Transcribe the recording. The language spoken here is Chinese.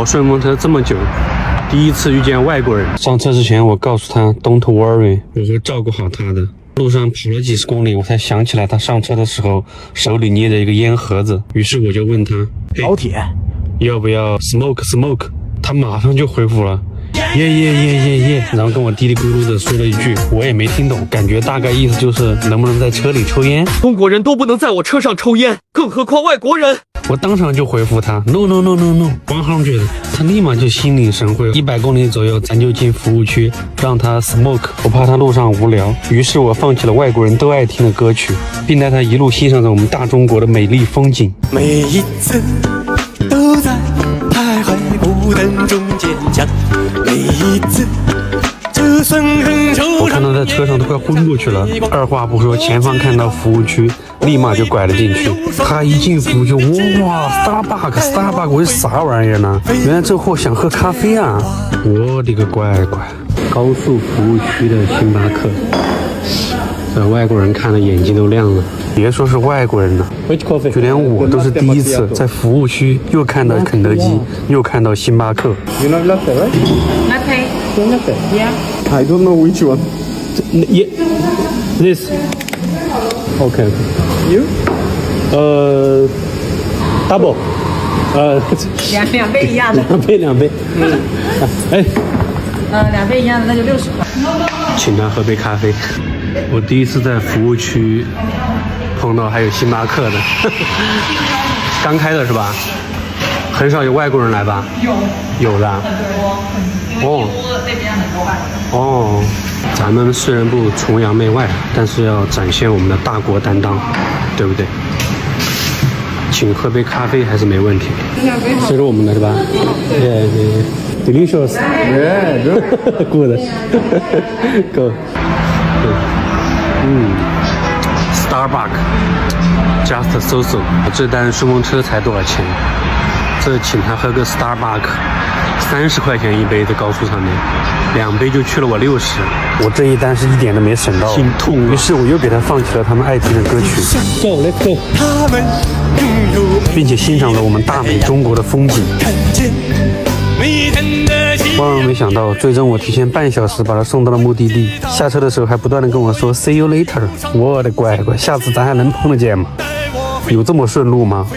我顺风车这么久，第一次遇见外国人。上车之前，我告诉他 "Don't worry"， 我会照顾好他的。路上跑了几十公里，我才想起来他上车的时候手里捏着一个烟盒子。于是我就问他：老铁，要不要 smoke？ 他马上就回复了。耶，然后跟我嘀嘀咕噜的说了一句，我也没听懂，感觉大概意思就是能不能在车里抽烟？中国人都不能在我车上抽烟，更何况外国人。我当场就回复他 No，100，他立马就心领神会，100公里左右咱就进服务区，让他 smoke， 我怕他路上无聊，于是我放起了外国人都爱听的歌曲，并带他一路欣赏着我们大中国的美丽风景。每一次都在徘徊不等中坚强，每一次就算很惆怅。我看他在车上都快昏过去了，二话不说，前方看到服务区，立马就拐了进去。他一进服务区，哇 ，Starbucks， 我是啥玩意儿呢？原来这货想喝咖啡啊！我的个乖乖！高速服务区的星巴克，这外国人看了眼睛都亮了。别说是外国人了，就连我都是第一次在服务区又看到肯德基，又看到星巴克。You not latte, right? Latte. No latte. Yeah. I don't know which one. Yeah, this. Okay. You? Double. 两杯一样的。两杯。哎， 2杯一样的，那就60块。请他喝杯咖啡。我第一次在服务区碰到还有星巴克的，刚开的是吧？很少有外国人来吧？有的。哦。哦，咱们虽然不崇洋媚外，但是要展现我们的大国担当，对不对？请喝杯咖啡还是没问题。这是我们的是吧？Delicious. Yeah, good. Good. Go. Starbucks. Just so. 这单顺风车才多少钱？这请他喝个 Starbucks， 30块钱一杯，在高速上面，2杯就去了我60。我这一单是一点都没省到，心痛。于是我又给他放起了他们爱听的歌曲 ，Go Let's Go， 并且欣赏了我们大美中国的风景。万万没想到，最终我提前半小时把他送到了目的地。下车的时候还不断的跟我说 "See you later"， 我的乖乖，下次咱还能碰得见吗？有这么顺路吗？